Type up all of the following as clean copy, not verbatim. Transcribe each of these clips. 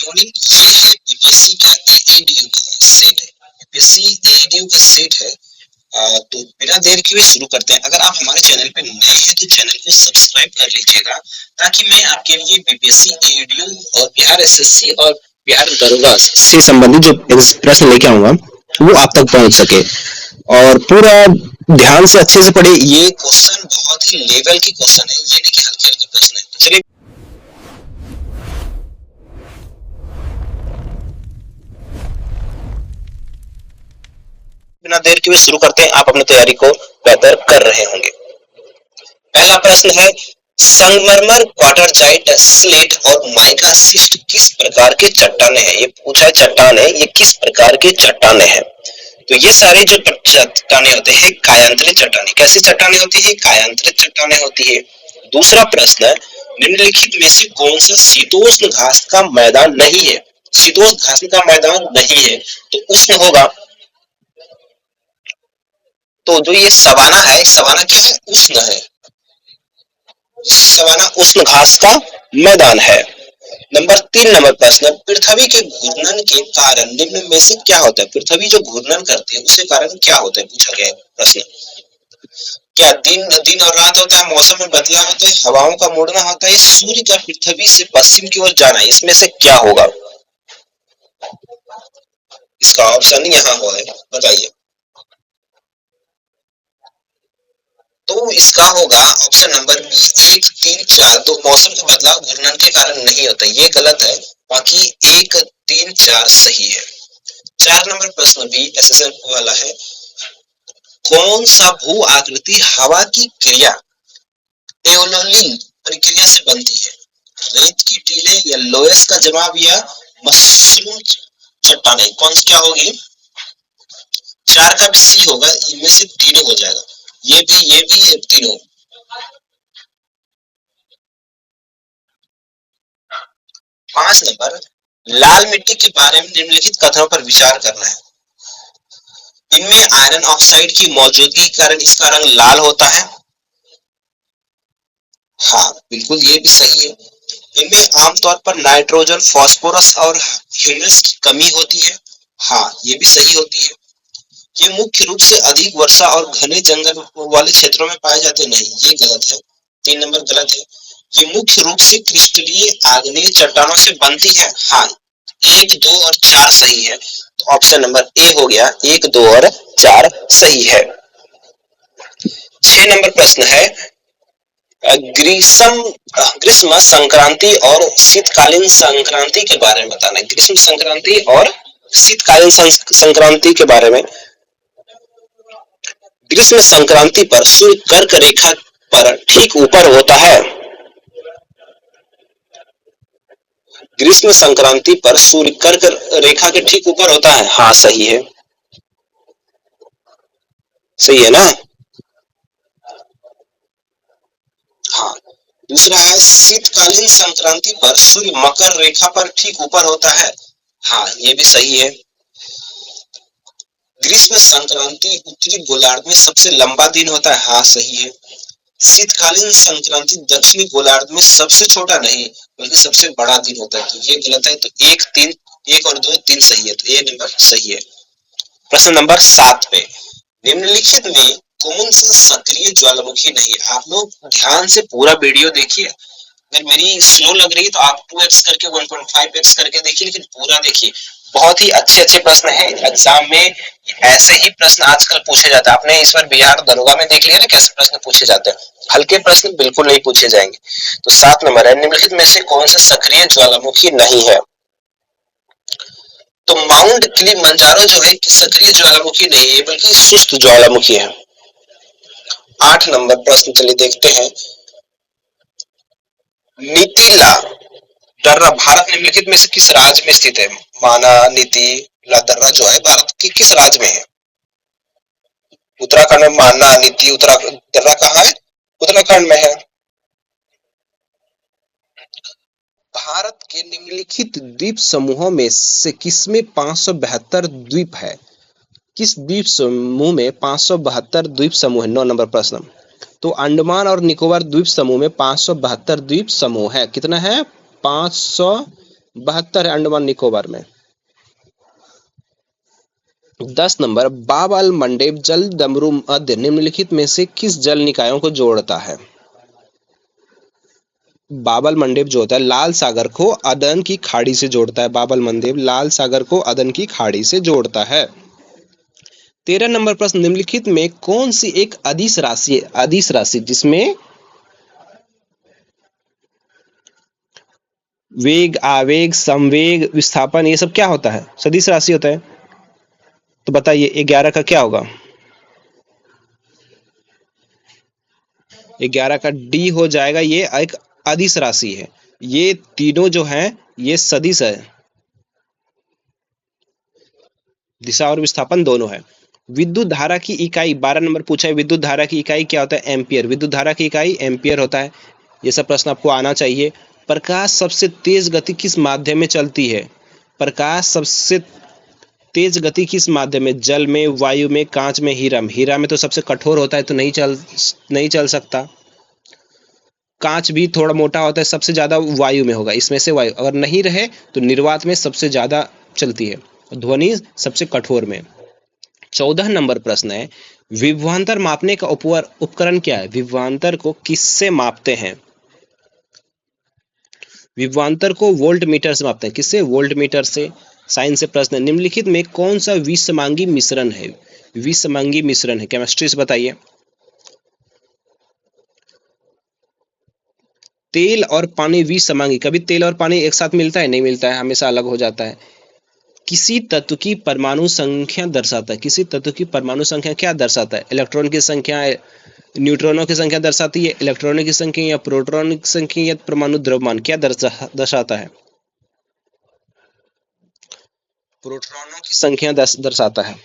Controlling ये है BPSC का एईडीयू का सेट है, बीपीएससी एईडीयू का सेट है। तो बिना देर के हुए शुरू करते हैं। अगर आप हमारे चैनल पे नए हैं तो चैनल को सब्सक्राइब कर लीजिएगा, ताकि मैं आपके लिए बीपीएससी एईडीयू और बिहार एसएससी और बिहार दरोगा से संबंधित जो प्रश्न लेके आऊंगा वो आप तक पहुंच सके। और पूरा ध्यान से अच्छे से पढ़े, ये क्वेश्चन बहुत ही लेवल की क्वेश्चन है, ये नहीं कि हल्के हल्के प्रश्न है। तो चलिए बिना देर के हुए शुरू करते हैं। आप अपनी तैयारी को बेहतर कर रहे होंगे। पहला प्रश्न है, संगमरमर, क्वार्टरजाइट, स्लेट और माइका शिस्ट किस प्रकार के चट्टाने हैं? ये पूछा है चट्टान है, ये किस प्रकार के चट्टाने हैं? तो ये सारे जो चट्टाने होते हैं कायांतरित चट्टाने। कैसी चट्टाने होती है? कायांतरित चट्टाने होती है। दूसरा प्रश्न है, निम्नलिखित में से कौन सा शीतोष्ण घास का मैदान नहीं है? शीतोष्ण घास का मैदान नहीं है तो उष्ण होगा। तो जो ये सवाना है, सवाना क्या है? उष्ण है। सवाना उष्ण घास का मैदान है। नंबर प्रश्न, पृथ्वी के घूर्णन के कारण निम्न में से क्या होता है? पृथ्वी जो घूर्णन करती है उसके कारण क्या होता है, पूछा गया है प्रश्न। क्या दिन और रात होता है, मौसम में बदलाव होता है, हवाओं का मुड़ना होता है, सूर्य का पृथ्वी से पश्चिम की ओर जाना? इसमें से क्या होगा? इसका ऑप्शन यहाँ हुआ है, बताइए। तो इसका होगा ऑप्शन नंबर बी 1, 3, 4। तो मौसम का बदलाव घूर्णन के कारण नहीं होता, ये गलत है। बाकी 1, 3, 4 सही है। 4 नंबर प्रश्न भी एसएसएल वाला है। कौन सा भू आकृति हवा की क्रिया एओलियन प्रक्रिया से बनती है? रेत की टीले या लोयस का जवाब या मशरूम चट्टाने? कौन सी क्या होगी? 4 का भी सी होगा, इनमें से तीनों हो जाएगा। ये भी तीनों। 5 नंबर, लाल मिट्टी के बारे में निम्नलिखित कथनों पर विचार करना है। इनमें आयरन ऑक्साइड की मौजूदगी के कारण इसका रंग लाल होता है। हाँ बिल्कुल, ये भी सही है। इनमें आमतौर पर नाइट्रोजन, फास्फोरस और ह्यूमस की कमी होती है। हाँ ये भी सही होती है। ये मुख्य रूप से अधिक वर्षा और घने जंगल वाले क्षेत्रों में पाए जाते नहीं, ये गलत है। 3 नंबर गलत है। ये मुख्य रूप से क्रिस्टलीय आग्नेय चट्टानों से बनती है। हाँ 1, 2 और 4 सही है। तो ऑप्शन नंबर ए हो गया, 1, 2 और 4 सही है। 6 नंबर प्रश्न है, ग्रीष्म संक्रांति और शीतकालीन संक्रांति के बारे में बताना है। ग्रीष्म संक्रांति और शीतकालीन संक्रांति के बारे में। ग्रीष्म संक्रांति पर सूर्य कर्क रेखा पर ठीक ऊपर होता है। ग्रीष्म संक्रांति पर सूर्य कर्क रेखा के ठीक ऊपर होता है। हाँ सही है, सही है ना। हाँ दूसरा है, शीतकालीन संक्रांति पर सूर्य मकर रेखा पर ठीक ऊपर होता है। हाँ ये भी सही है। ग्रीष्म संक्रांति उत्तरी गोलार्ध में सबसे लंबा दिन होता है। हाँ सही है। शीतकालीन संक्रांति दक्षिणी गोलार्ध में सबसे छोटा नहीं बल्कि सबसे बड़ा दिन होता है, तो ये गलत है। तो 1, 3, 1 और 2 3 सही है, तो ए नंबर सही है। प्रश्न नंबर 7 पे, निम्नलिखित में कौन सा सक्रिय ज्वालामुखी नहीं है? आप लोग ध्यान से पूरा वीडियो देखिए। अगर मेरी स्लो लग रही है तो आप 2x करके 1.5x करके देखिए, लेकिन पूरा देखिए। बहुत ही अच्छे प्रश्न है। एग्जाम में ऐसे ही प्रश्न आजकल पूछे जाते हैं। आपने इस बार बिहार दरोगा में देख लिया ना कैसे प्रश्न पूछे जाते हैं। हल्के प्रश्न बिल्कुल नहीं पूछे जाएंगे। तो 7 नंबर है, निम्नलिखित में से कौन सा सक्रिय ज्वालामुखी नहीं है? तो माउंट किलिमंजारो जो है सक्रिय ज्वालामुखी नहीं है बल्कि शुष्क ज्वालामुखी है। 8 नंबर प्रश्न चलिए देखते हैं। नीतिला दर्रा भारत निम्नलिखित में से किस राज्य में स्थित है? माना नीति ला दर्रा जो है भारत के किस राज्य में है? उत्तराखंड में। माना नीति उत्तराखंड, दर्रा कहाँ है? उत्तराखंड में है। भारत के निम्नलिखित द्वीप समूहों में से किसमें 572 द्वीप है? किस द्वीप समूह में 572 द्वीप समूह है? 9 नंबर प्रश्न। तो अंडमान और निकोबार द्वीप समूह में 572 द्वीप समूह है। कितना है? 500 72 है अंडमान निकोबार में। 10 नंबर, बाब अल मंडेब जल डमरू मध्य निम्नलिखित में से किस जल निकायों को जोड़ता है? बाबल मंडेप जो होता है लाल सागर को अदन की खाड़ी से जोड़ता है। बाबल मंडेप लाल सागर को अदन की खाड़ी से जोड़ता है। 13 नंबर प्रश्न, निम्नलिखित में कौन सी एक अदिश राशि है? अदिश राशि जिसमें वेग, आवेग, संवेग, विस्थापन ये सब क्या होता है? सदिश राशि होता है। तो बताइए 11 का क्या होगा? 11 का डी हो जाएगा। ये एक अदिश राशि है। ये तीनों जो हैं ये सदिश है। दिशा और विस्थापन दोनों है। विद्युत धारा की इकाई 12 नंबर पूछा है। विद्युत धारा की इकाई क्या होता है? एम्पियर। विद्युत धारा की इकाई एम्पियर होता है। ये सब प्रश्न आपको आना चाहिए। प्रकाश सबसे तेज गति किस माध्यम में चलती है? प्रकाश सबसे तेज गति किस माध्यम में? जल में, वायु में, कांच में, हीरा में। हीरा में तो सबसे कठोर होता है तो नहीं चल सकता। कांच भी थोड़ा मोटा होता है, सबसे ज्यादा वायु में होगा। इसमें से वायु अगर नहीं रहे तो निर्वात में सबसे ज्यादा चलती है। ध्वनि सबसे कठोर में। 14 नंबर प्रश्न है, विभवांतर मापने का उपकरण क्या है? विभवांतर को किससे मापते हैं? विभवांतर को वोल्ट मीटर से मापते हैं। किससे? वोल्ट मीटर से। साइंस से प्रश्न है, निम्नलिखित में कौन सा विषमांगी मिश्रण है? विषमांगी मिश्रण है। केमिस्ट्री से बताइए। तेल और पानी विषमांगी। कभी तेल और पानी एक साथ मिलता है? नहीं मिलता है, हमेशा अलग हो जाता है। किसी तत्व की परमाणु संख्या दर्शाता है। किसी तत्व की परमाणु संख्या क्या दर्शाता है? इलेक्ट्रॉन की संख्या, न्यूट्रॉनों की संख्या दर्शाती है। इलेक्ट्रॉनों की संख्या या प्रोटॉन की संख्या या परमाणु द्रव्यमान क्या दर्शाता है? प्रोटॉनों की संख्या दर्शाता है।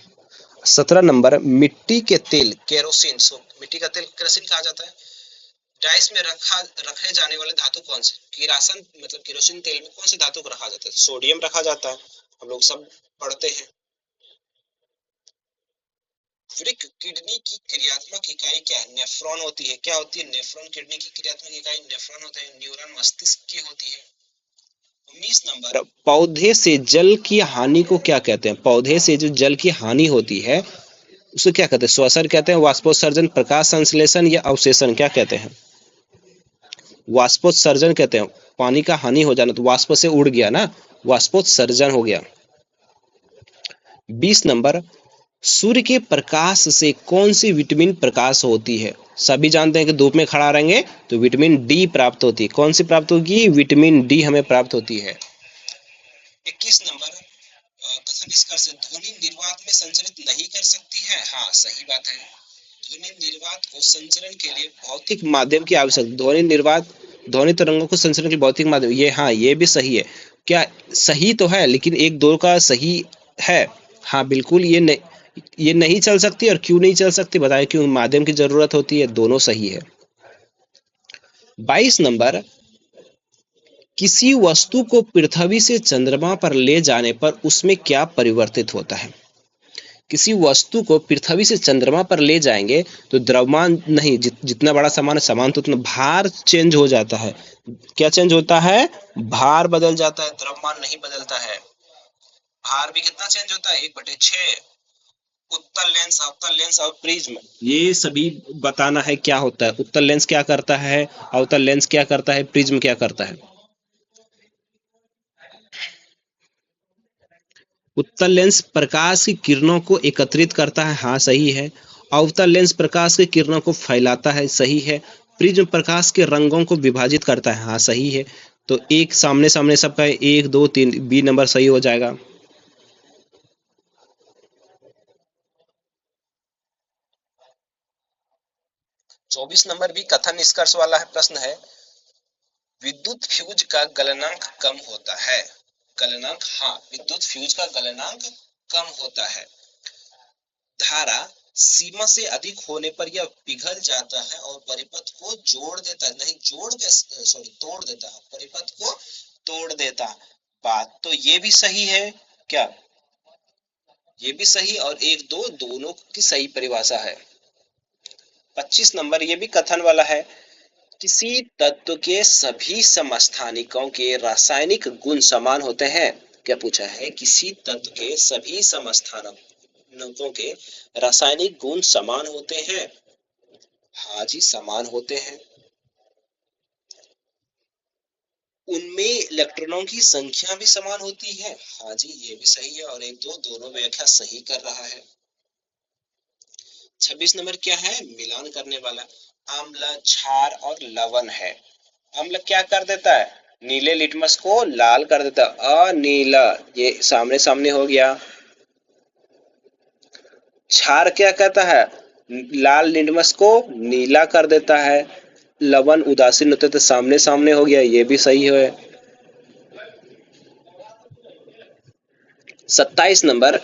17 नंबर, मिट्टी के तेल केरोसिन, मिट्टी का तेल केरोसिन कहा जाता है। डाइस में रखे जाने वाले धातु कौन से? किरासन मतलब केरोसिन तेल में कौन से धातु को रखा जाता है? सोडियम रखा जाता है, हम लोग सब पढ़ते हैं। वृक्क किडनी की क्रियात्मक इकाई क्या है? नेफ्रॉन होती है। क्या होती है? नेफ्रॉन। किडनी की क्रियात्मक इकाई नेफ्रॉन होता है। न्यूरॉन मस्तिष्क की होती है। 19 नंबर, पौधे से जल की हानि को क्या कहते हैं? पौधे से जो जल की हानि होती है उसे क्या कहते हैं? श्वसन कहते हैं, वाष्पोत्सर्जन, प्रकाश संश्लेषण या अवशेषण क्या कहते हैं? वाष्पोत्सर्जन कहते हैं। पानी का हानि हो जाना तो वाष्प से उड़ गया ना, वाष्पोत्सर्जन हो गया। 20 नंबर, सूर्य के प्रकाश से कौन सी विटामिन प्रकाश होती है? सभी जानते हैं कि धूप में खड़ा रहेंगे तो विटामिन डी प्राप्त होती है। कौन सी प्राप्त होगी? विटामिन डी हमें प्राप्त होती है। 21 नंबर, कथन निष्कर्ष, ध्वनि निर्वात में संचरित नहीं कर सकती है। हाँ सही बात है। ध्वनि निर्वात को संचरण के लिए भौतिक माध्यम की आवश्यकता। ध्वनि तरंगों को संचरण के भौतिक माध्यम, ये हाँ ये भी सही है। क्या सही तो है लेकिन एक दो का सही है। हाँ बिल्कुल, ये नहीं चल सकती। और क्यों नहीं चल सकती बताएं? क्यों? माध्यम की जरूरत होती है। दोनों सही है। 22 नंबर, किसी वस्तु को पृथ्वी से चंद्रमा पर ले जाने पर उसमें क्या परिवर्तित होता है? किसी वस्तु को पृथ्वी से चंद्रमा पर ले जाएंगे तो द्रव्यमान नहीं, जितना बड़ा सामान है, सामान तो उतना भार चेंज हो जाता है। क्या चेंज होता है? भार बदल जाता है, द्रव्यमान नहीं बदलता है। भार भी कितना चेंज होता है? 1/6। उत्तल लेंस, अवतल लेंस और प्रिज्म, ये सभी बताना है क्या होता है। उत्तल लेंस क्या करता है, अवतल लेंस क्या करता है, प्रिज्म क्या करता है। उत्तल लेंस प्रकाश की किरणों को एकत्रित करता है। हाँ सही है। अवतल लेंस प्रकाश की किरणों को फैलाता है। सही है। प्रिज्म प्रकाश के रंगों को विभाजित करता है। हाँ सही है। तो एक सामने सामने सबका 1 2 3, बी नंबर सही हो जाएगा। 24 नंबर भी कथन निष्कर्ष वाला है प्रश्न है, विद्युत फ्यूज का गलनांक कम होता है। गलनांक, हाँ विद्युत फ्यूज का गलनांक कम होता है। धारा सीमा से अधिक होने पर यह पिघल जाता है और परिपथ को जोड़ देता है, नहीं जोड़ के सॉरी तोड़ देता है, परिपथ को तोड़ देता है। बात तो ये भी सही है। क्या? ये भी सही और 1 2 दोनों की सही परिभाषा है। 25 नंबर, ये भी कथन वाला है किसी तत्व के सभी समस्थानिकों के रासायनिक गुण समान होते हैं। क्या पूछा है? किसी तत्व के सभी समस्थानिकों के रासायनिक गुण समान होते हैं। हाँ जी, समान होते हैं। उनमें इलेक्ट्रॉनों की संख्या भी समान होती है। हाँ जी, ये भी सही है, और एक दो दोनों व्याख्या सही कर रहा है। 26 नंबर क्या है? मिलान करने वाला। अम्ल, क्षार और लवण है। अम्ल क्या कर देता है? नीले लिटमस को लाल कर देता है। अनीला, ये सामने सामने हो गया। क्षार क्या कहता है? लाल लिटमस को नीला कर देता है। लवण उदासीन होते तो सामने सामने हो गया, ये भी सही है। 27 नंबर,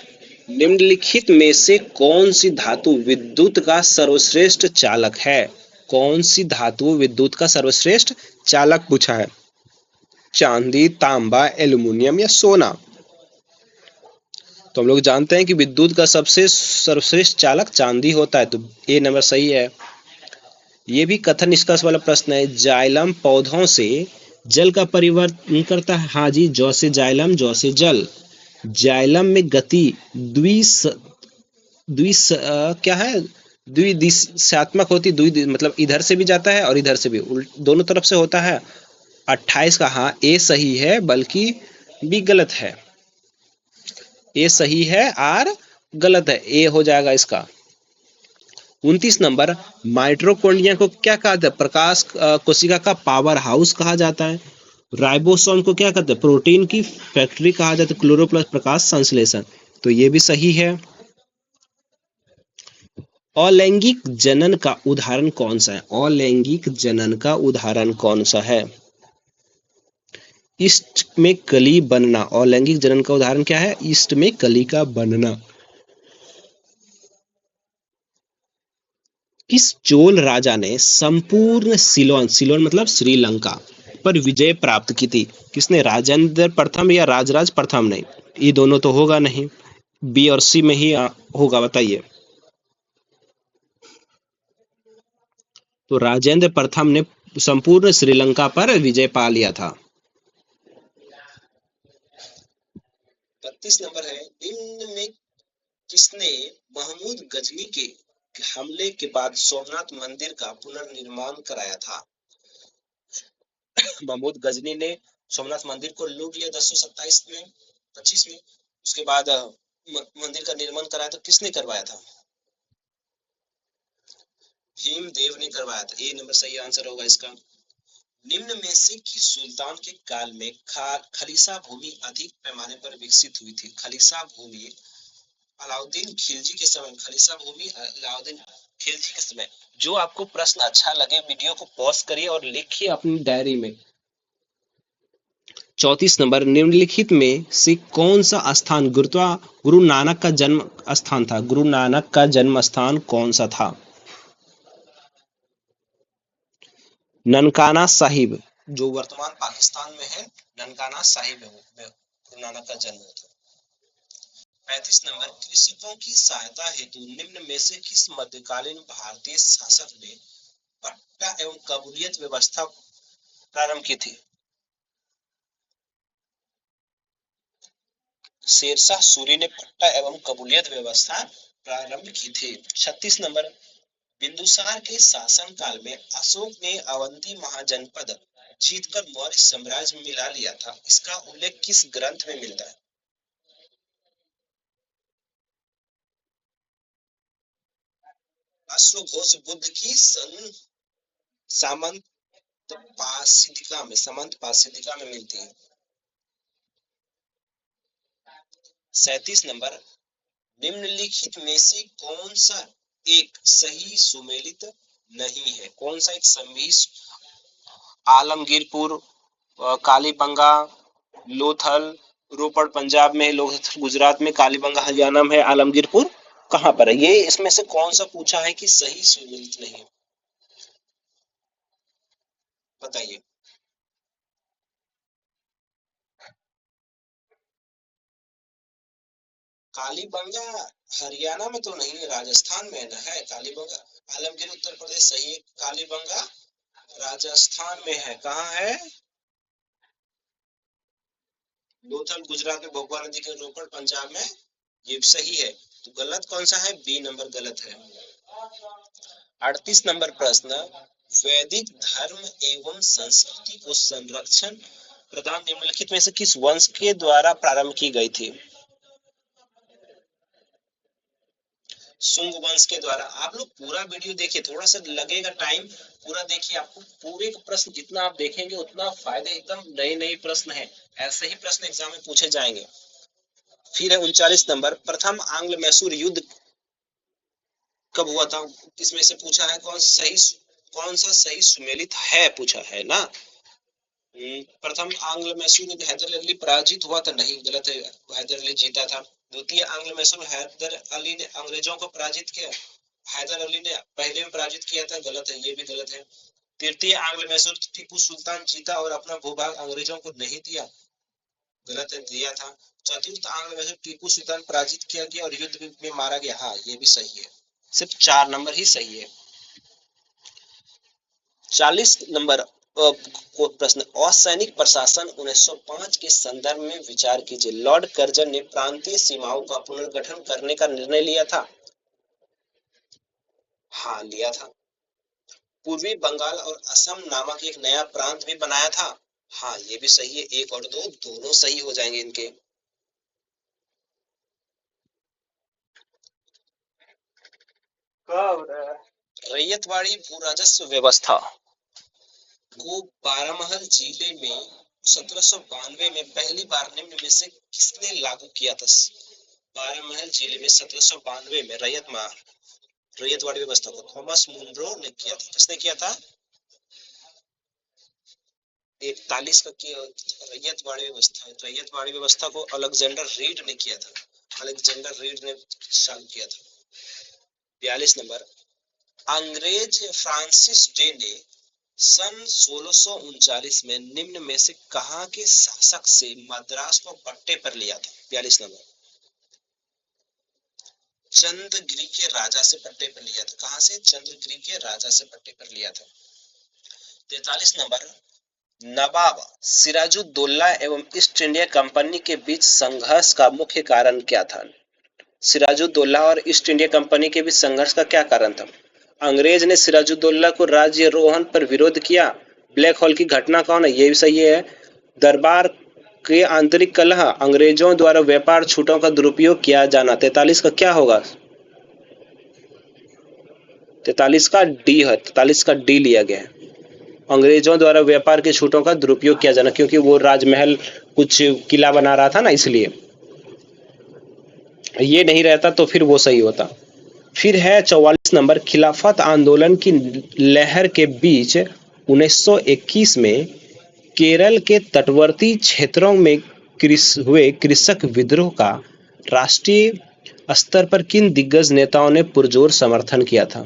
निम्नलिखित में से कौन सी धातु विद्युत का सर्वश्रेष्ठ चालक है? कौन सी धातु विद्युत का सर्वश्रेष्ठ चालक पूछा है? चांदी, तांबा, एल्युमिनियम या सोना? तो हम लोग जानते हैं कि विद्युत का सबसे सर्वश्रेष्ठ चालक चांदी होता है, तो ए नंबर सही है। ये भी कथन निष्कर्ष वाला प्रश्न है। जाइलम पौधों से जल का परिवर्तन करता है। हाँ जी, जौ से जाइलम, जौ से जल। जाइलम में गति द्विस द्विस क्या है? द्विदिशात्मक होती, मतलब इधर से भी जाता है और इधर से भी, दोनों तरफ से होता है। 28 का हाँ, ए सही है, बल्कि बी गलत है। ए सही है, आर गलत है, ए हो जाएगा इसका। 29 नंबर, माइटोकॉन्ड्रिया को क्या कहा जाता है? प्रकाश कोशिका का पावर हाउस कहा जाता है। राइबोसोम को क्या कहते हैं? प्रोटीन की फैक्ट्री कहा जाता है। क्लोरोप्लास्ट प्रकाश संश्लेषण, तो ये भी सही है। अलैंगिक जनन का उदाहरण कौन सा है? अलैंगिक जनन का उदाहरण कौन सा है? ईस्ट में कली बनना। अलैंगिक जनन का उदाहरण क्या है? ईस्ट में कली का बनना। किस चोल राजा ने संपूर्ण सिलोन, सिलोन मतलब श्रीलंका, पर विजय प्राप्त की थी? किसने? राजेंद्र प्रथम या राजराज प्रथम ने? ये दोनों तो होगा नहीं, बी और सी में ही होगा, बताइए। तो राजेंद्र प्रथम ने संपूर्ण श्रीलंका पर विजय पा लिया था। 32 नंबर है, निम्न में किसने महमूद गजनी के हमले के बाद सोमनाथ मंदिर का पुनर्निर्माण कराया था? महमूद गजनी ने सोमनाथ मंदिर को लूट लिया 1027 में, 25 में। उसके बाद मंदिर का निर्माण कराया तो किसने करवाया था? भीमदेव ने करवाया था। ए नंबर सही आंसर होगा इसका। निम्न में से किस सुल्तान के काल में खलीसा भूमि अधिक पैमाने पर विकसित हुई थी? खलीसा भूमि अलाउद्दीन खिलजी के समय। खलीसा भूमि अलाउद्दीन खिलजी के समय। जो आपको प्रश्न अच्छा लगे, वीडियो को पॉज करिए और लिखिए अपनी डायरी में। 34 नंबर, निम्नलिखित में से कौन सा स्थान गुरु नानक का जन्म स्थान था? गुरु नानक का जन्म स्थान कौन सा था? ननकाना साहिब, जो वर्तमान पाकिस्तान में है, ननकाना साहिब है गुरु नानक का जन्म हुआ था। 35 नंबर, कृषकों की सहायता हेतु निम्न में से किस मध्यकालीन भारतीय शासक ने पट्टा एवं कबूलियत व्यवस्था प्रारंभ की थी? शेरशाह सूरी ने पट्टा एवं कबूलियत व्यवस्था प्रारंभ की थी। 36 नंबर, बिंदुसार के शासन काल में अशोक ने अवंती महाजनपद जीतकर मौर्य साम्राज्य में मिला लिया था। इसका उल्लेख किस ग्रंथ में मिलता है? अश्वघोष बुद्ध की सामंत सामंत पासिदिका में मिलती है। 37 नंबर, निम्नलिखित में से कौन सा एक सही सुमेलित नहीं है? कौन सा एक सही? आलमगीरपुर, कालीबंगा, लोथल, रोपड़ पंजाब में, लोथल गुजरात में, कालीबंगा हरियाणा में, आलमगीरपुर कहाँ पर है? ये इसमें से कौन सा पूछा है कि सही सुमेलित नहीं है? बताइए। कालीबंगा हरियाणा में तो नहीं है, राजस्थान में है कालीबंगा। आलमगीर उत्तर प्रदेश सही है, कालीबंगा राजस्थान में है। कहाँ है? लोथल गुजरात में, भोपाल नदी के रोपड़ पंजाब में। ये सही है। तो गलत कौन सा है? बी नंबर गलत है। 38 नंबर प्रश्न, वैदिक धर्म एवं संस्कृति को संरक्षण प्रदान निम्नलिखित में से किस वंश के द्वारा प्रारंभ की गई थी? शुंग वंश के द्वारा। आप लोग पूरा वीडियो देखिए, थोड़ा सा लगेगा टाइम, पूरा देखिए। आपको पूरे का प्रश्न जितना आप देखेंगे उतना फायदे, एकदम नए नए प्रश्न है। ऐसे ही प्रश्न एग्जाम में पूछे जाएंगे। फिर है 39 नंबर, प्रथम आंग्ल मैसूर युद्ध कब हुआ था? किसमें से पूछा है? कौन सा सही सुमेलित है पूछा है ना। प्रथम आंग्ल मैसूर युद्ध हैदर अली पराजित हुआ था, नहीं गलत है, हैदर अली जीता था। द्वितीय आंग्ल मैसूर हैदर अली ने अंग्रेजों को पराजित किया, हैदर अली ने पहले में पराजित किया था, गलत है, ये भी गलत है। तृतीय आंग्ल मैसूर टीपू सुल्तान जीता और अपना भूभाग अंग्रेजों को नहीं दिया, गलत है, दिया था। चतुर्थ आंग्ल मैसूर टीपू सुल्तान पराजित किया गया और युद्ध में मारा गया, हाँ ये भी सही है। सिर्फ 4 नंबर ही सही है। 40 नंबर को प्रश्न, असैनिक प्रशासन 1905 के संदर्भ में विचार कीजिए। लॉर्ड कर्जन ने प्रांतीय सीमाओं का पुनर्गठन करने का निर्णय लिया था। हाँ लिया था। पूर्वी बंगाल और असम नामक एक नया प्रांत भी बनाया था। हाँ ये भी सही है। 1 और 2 दोनों सही हो जाएंगे इनके। रैयतवाड़ी भू राजस्व व्यवस्था को बारामहल जिले में 1792 में पहली बार निम्न में से किसने लागू किया था? बारामहल जिले में 1792 में रैयतवाड़ी व्यवस्था को थॉमस मुनरो ने किया था। किसने किया था? 41 का किया रैयतवाड़ी व्यवस्था है। रैयतवाड़ी व्यवस्था को अलेक्जेंडर रीड ने किया था, अलेक्जेंडर रीड ने चालू किया था। 42 नंबर, अंग्रेज फ्रांसिस डे ने सन 1639 में निम्न में से कहाँ के शासक से मद्रास को पट्टे पर लिया था? 42 नंबर, चंद्रगिरी के राजा से पट्टे पर लिया था। कहाँ से? चंद्रगिरी के राजा से पट्टे पर लिया था। 43 नंबर, नवाब सिराजुद्दौला एवं ईस्ट इंडिया कंपनी के बीच संघर्ष का मुख्य कारण क्या था? सिराजुद्दौला और ईस्ट इंडिया कंपनी के बीच संघर्ष का क्या कारण था? अंग्रेज ने सिराजुद्दौला को राज्यारोहण पर विरोध किया। ब्लैक होल की घटना कौन है? ये भी सही है। दरबार के आंतरिक कलह, अंग्रेजों द्वारा व्यापार छूटों का दुरुपयोग किया जाना। 43 का क्या होगा? 43 का डी है, 43 का डी लिया गया है। अंग्रेजों द्वारा व्यापार के छूटों का दुरुपयोग किया जाना, क्योंकि वो राजमहल कुछ किला बना रहा था ना, इसलिए। ये नहीं रहता तो फिर वो सही होता। फिर है 44 नंबर, खिलाफत आंदोलन की लहर के बीच 1921 में केरल के तटवर्ती क्षेत्रों में हुए कृषक विद्रोह का राष्ट्रीय स्तर पर किन दिग्गज नेताओं ने पुरजोर समर्थन किया था?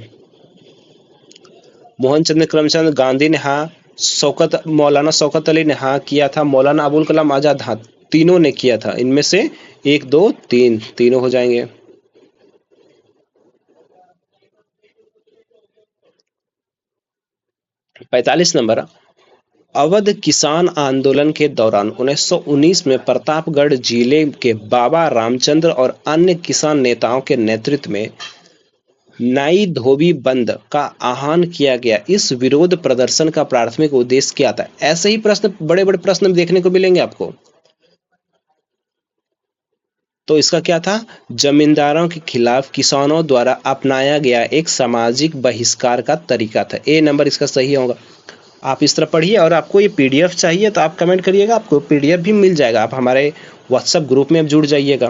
मोहनचंद्र करमचंद गांधी ने हाँ, मौलाना शौकत अली ने हाँ किया था, मौलाना अबुल कलाम आजाद हाँ, तीनों ने किया था। इनमें से 1 2 3 तीनों हो जाएंगे। पैंतालीस नंबर, अवध किसान आंदोलन के दौरान 1919 में प्रतापगढ़ जिले के बाबा रामचंद्र और अन्य किसान नेताओं के नेतृत्व में नाई धोबी बंद का आह्वान किया गया। इस विरोध प्रदर्शन का प्राथमिक उद्देश्य क्या था? ऐसे ही प्रश्न, बड़े बड़े प्रश्न देखने को मिलेंगे आपको। तो इसका क्या था? जमींदारों के खिलाफ किसानों द्वारा अपनाया गया एक सामाजिक बहिष्कार का तरीका था। ए नंबर इसका सही होगा। आप इस तरह पढ़िए, और आपको ये पीडीएफ चाहिए तो आप कमेंट करिएगा, आपको पीडीएफ भी मिल जाएगा। आप हमारे व्हाट्सएप ग्रुप में जुड़ जाइएगा।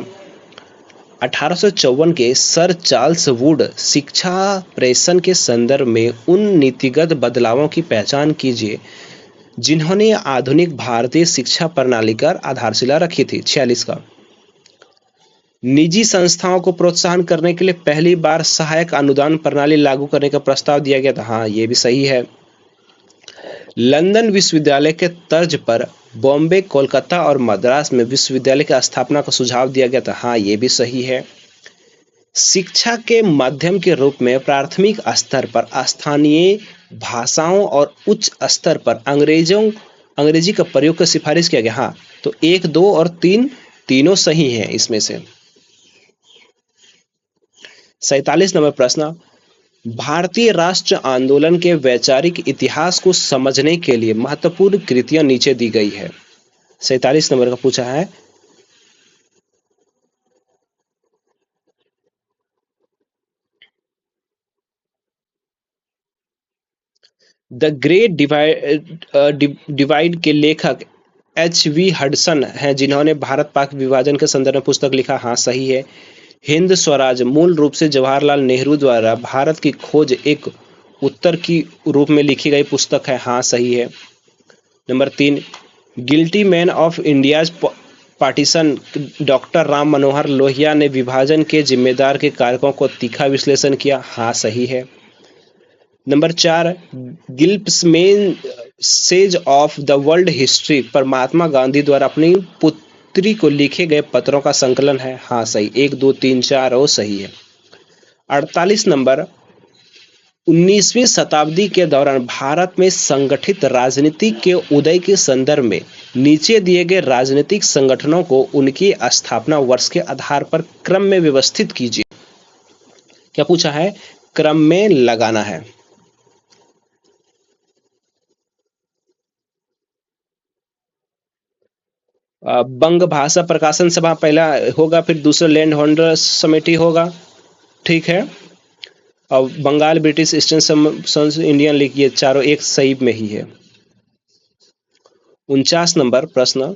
1854 के सर चार्ल्स वुड शिक्षा प्रेषण के संदर्भ में उन नीतिगत बदलावों की पहचान कीजिए जिन्होंने आधुनिक भारतीय शिक्षा प्रणाली का आधारशिला रखी थी। 46 का, निजी संस्थाओं को प्रोत्साहन करने के लिए पहली बार सहायक अनुदान प्रणाली लागू करने का प्रस्ताव दिया गया था। हाँ ये भी सही है। लंदन विश्वविद्यालय के तर्ज पर बॉम्बे, कोलकाता और मद्रास में विश्वविद्यालय की स्थापना का सुझाव दिया गया था। हाँ ये भी सही है। शिक्षा के माध्यम के रूप में प्राथमिक स्तर पर स्थानीय भाषाओं और उच्च स्तर पर अंग्रेजी का प्रयोग का सिफारिश किया गया। हाँ, तो 1, 2 और 3 तीनों सही हैं इसमें से। 47 नंबर प्रश्न, भारतीय राष्ट्र आंदोलन के वैचारिक इतिहास को समझने के लिए महत्वपूर्ण कृतियां नीचे दी गई है। 47 नंबर का पूछा है। द ग्रेट डिवाइड के लेखक H.V. हडसन हैं, जिन्होंने भारत पाक विभाजन के संदर्भ में पुस्तक लिखा। हाँ, सही है। हिंद स्वराज मूल रूप से जवाहरलाल नेहरू द्वारा भारत की खोज एक उत्तर की रूप में लिखी गई पुस्तक है। हाँ, सही है। Number 3, guilty men of India's partition doctor Ram Manohar Lohia ने विभाजन के जिम्मेदार के कारकों को तीखा विश्लेषण किया। हाँ, सही है। Number 4, glimpses of the world history पर महात्मा गांधी द्वारा अपनी पुत्री को लिखे गए पत्रों का संकलन है। हाँ, सही। 1, 2, 3, 4 और सही है। 48 नंबर, 19वीं शताब्दी के दौरान भारत में संगठित राजनीति के उदय के संदर्भ में नीचे दिए गए राजनीतिक संगठनों को उनकी स्थापना वर्ष के आधार पर क्रम में व्यवस्थित कीजिए। क्या पूछा है? क्रम में लगाना है। बंग भाषा प्रकाशन सभा पहला होगा, फिर दूसरा लैंड होल्डर्स समिति होगा, ठीक है। और Bengal British eastern sons Indian league, ये चारों एक सही में ही है। 49 नंबर प्रश्न,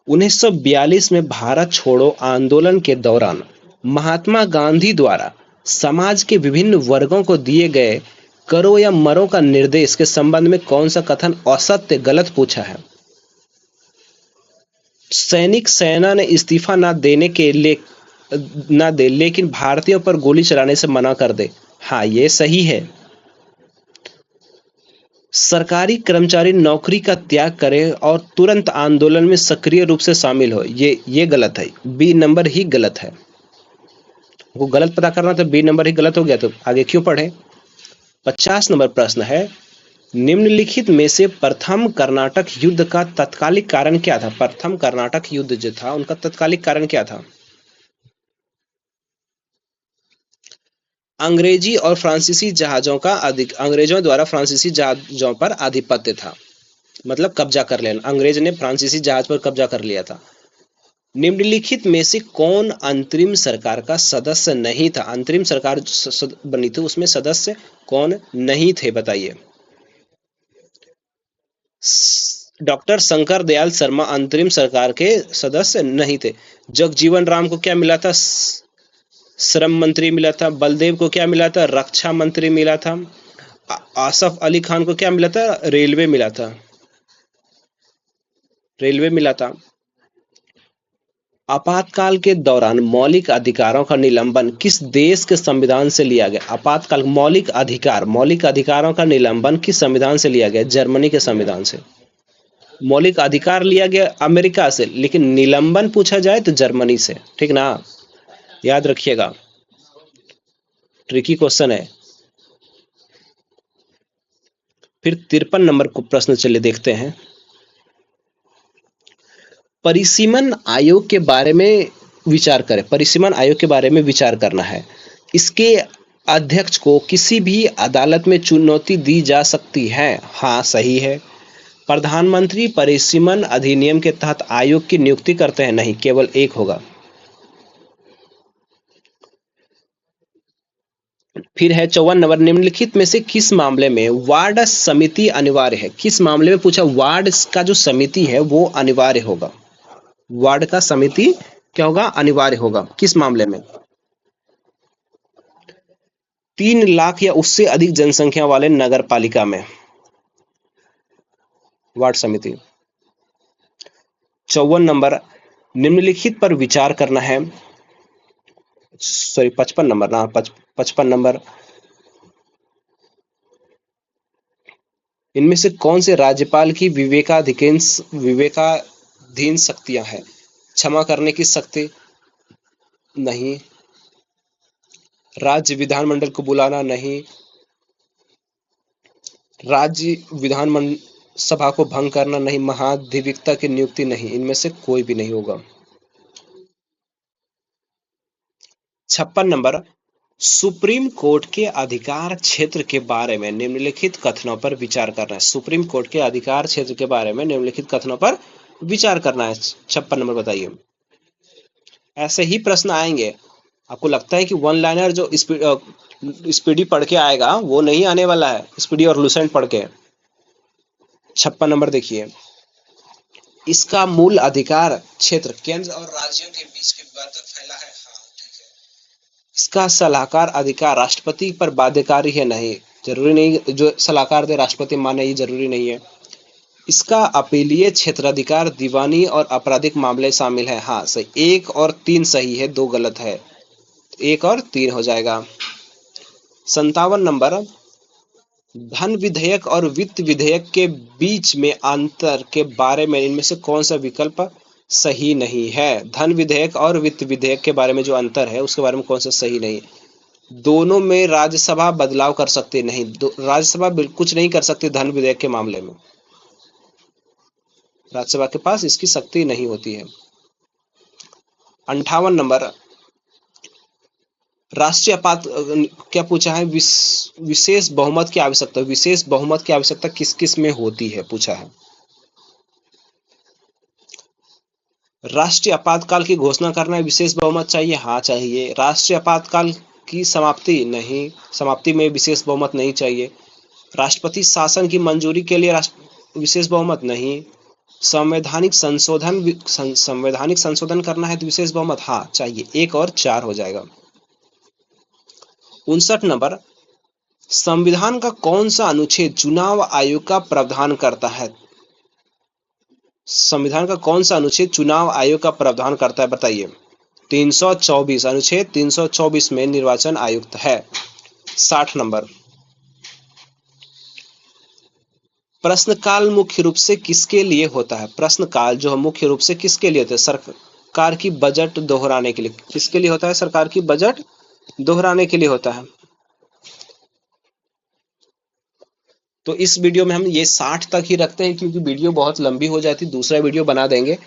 1942 में भारत छोड़ो आंदोलन के दौरान महात्मा गांधी द्वारा समाज के विभिन्न वर्गों को दिए गए करो या मरो का निर्देश के संबंध में कौन सा कथन असत्य गलत पूछा है? सैनिक सेना ने इस्तीफा ना दे लेकिन भारतीयों पर गोली चलाने से मना कर दे। हाँ, ये सही है। सरकारी कर्मचारी नौकरी का त्याग करे और तुरंत आंदोलन में सक्रिय रूप से शामिल हो, ये गलत है। बी नंबर ही गलत है। वो गलत पता करना तो बी नंबर ही गलत हो गया, तो आगे क्यों पढ़े। 50 नंबर प्रश्न है, निम्नलिखित में से प्रथम कर्नाटक युद्ध का तत्कालिक कारण क्या था? प्रथम कर्नाटक युद्ध जो था उनका तत्कालिक कारण क्या था? अंग्रेजों द्वारा फ्रांसीसी जहाजों पर आधिपत्य था, मतलब कब्जा कर लेना। अंग्रेज ने फ्रांसीसी जहाज पर कब्जा कर लिया था। निम्नलिखित में से कौन अंतरिम सरकार का सदस्य नहीं था? अंतरिम सरकार बनी थी, उसमें सदस्य कौन नहीं थे, बताइए। डॉक्टर शंकर दयाल शर्मा अंतरिम सरकार के सदस्य नहीं थे। जगजीवन राम को क्या मिला था? श्रम मंत्री मिला था। बलदेव को क्या मिला था? रक्षा मंत्री मिला था। आसफ अली खान को क्या मिला था? रेलवे मिला था। रेलवे मिला था। आपातकाल के दौरान मौलिक अधिकारों का निलंबन किस देश के संविधान से लिया गया? आपातकाल मौलिक अधिकारों का निलंबन किस संविधान से लिया गया? जर्मनी के संविधान से। मौलिक अधिकार लिया गया अमेरिका से, लेकिन निलंबन पूछा जाए तो जर्मनी से, ठीक ना, याद रखिएगा, ट्रिकी क्वेश्चन है। फिर 53 नंबर को प्रश्न चलिए देखते हैं। परिसीमन आयोग के बारे में विचार करें। परिसीमन आयोग के बारे में विचार करना है। इसके अध्यक्ष को किसी भी अदालत में चुनौती दी जा सकती है। हाँ, सही है। प्रधानमंत्री परिसीमन अधिनियम के तहत आयोग की नियुक्ति करते हैं? नहीं, केवल एक होगा। फिर है 54 नंबर, निम्नलिखित में से किस मामले में वार्ड समिति अनिवार्य है? किस मामले में पूछा? वार्ड का जो समिति है वो अनिवार्य होगा। वार्ड का समिति क्या होगा? अनिवार्य होगा। किस मामले में? 3 लाख या उससे अधिक जनसंख्या वाले नगर पालिका में वार्ड समिति। 54 नंबर, निम्नलिखित पर विचार करना है। सॉरी, 55 नंबर ना, 55 नंबर, इनमें से कौन से राज्यपाल की विवेकाधीन शक्तियां हैं? क्षमा करने की शक्ति नहीं, राज्य विधानमंडल को बुलाना नहीं, राज्य विधान सभा को भंग करना नहीं, महाधिवक्ता की नियुक्ति नहीं, इनमें से कोई भी नहीं होगा। 56 नंबर, सुप्रीम कोर्ट के अधिकार क्षेत्र के बारे में निम्नलिखित कथनों पर विचार करना है। सुप्रीम कोर्ट के अधिकार क्षेत्र के बारे में निम्नलिखित कथनों पर विचार करना है। 56 नंबर बताइए। ऐसे ही प्रश्न आएंगे। आपको लगता है कि वन लाइनर जो स्पीडी पढ़ के आएगा वो नहीं आने वाला है, स्पीडी और लुसेंट पढ़ के। 56 नंबर देखिए, इसका मूल अधिकार क्षेत्र केंद्र और राज्यों के बीच के विवाद तक फैला है। हाँ, ठीक है। इसका सलाहकार अधिकार राष्ट्रपति पर बाध्यकारी है। नहीं, जरूरी नहीं जो सलाहकार दे राष्ट्रपति माने, ये जरूरी नहीं है। इसका अपीलीय क्षेत्राधिकार दीवानी और आपराधिक मामले शामिल है। हाँ सही, 1 और 3 सही है, 2 गलत है, 1 और 3 हो जाएगा। 57 नंबर, धन विधेयक और वित्त विधेयक के बीच में अंतर के बारे में इनमें से कौन सा विकल्प सही नहीं है। धन विधेयक और वित्त विधेयक के बारे में जो अंतर है उसके बारे में कौन सा सही नहीं। दोनों में राज्यसभा बदलाव कर सकती नहीं, राज्यसभा कुछ नहीं कर सकती धन विधेयक के मामले में, राज्यसभा के पास इसकी शक्ति नहीं होती है। 58 नंबर, राष्ट्रीय आपात क्या पूछा है, विशेष बहुमत की आवश्यकता, विशेष बहुमत की आवश्यकता किस किस में होती है पूछा है। राष्ट्रीय आपातकाल की घोषणा करना है, विशेष बहुमत चाहिए। हाँ चाहिए। राष्ट्रीय आपातकाल की समाप्ति नहीं, समाप्ति में विशेष बहुमत नहीं चाहिए। राष्ट्रपति शासन की मंजूरी के लिए विशेष बहुमत नहीं। संवैधानिक संशोधन करना है तो विशेष बहुमत हाँ चाहिए, 1 और 4 हो जाएगा। 59 नंबर, संविधान का कौन सा अनुच्छेद चुनाव आयोग का प्रावधान करता है। संविधान का कौन सा अनुच्छेद चुनाव आयोग का प्रावधान करता है बताइए। 324, अनुच्छेद 324 में निर्वाचन आयुक्त है। 60 नंबर, प्रश्नकाल मुख्य रूप से किसके लिए होता है। प्रश्नकाल जो है मुख्य रूप से किसके लिए होता है, सरकार की बजट दोहराने के लिए। किसके लिए होता है, सरकार की बजट दोहराने के लिए होता है। तो इस वीडियो में हम ये 60 तक ही रखते हैं क्योंकि वीडियो बहुत लंबी हो जाती, दूसरा वीडियो बना देंगे।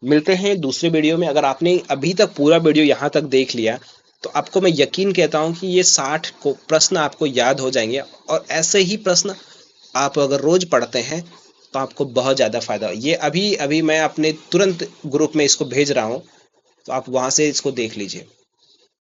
मिलते हैं दूसरे वीडियो में। अगर आपने अभी तक पूरा वीडियो यहाँ तक देख लिया तो आपको मैं यकीन कहता हूँ कि ये 60 को प्रश्न आपको याद हो जाएंगे, और ऐसे ही प्रश्न आप अगर रोज पढ़ते हैं तो आपको बहुत ज़्यादा फायदा हो। ये अभी मैं अपने तुरंत ग्रुप में इसको भेज रहा हूँ, तो आप वहाँ से इसको देख लीजिए।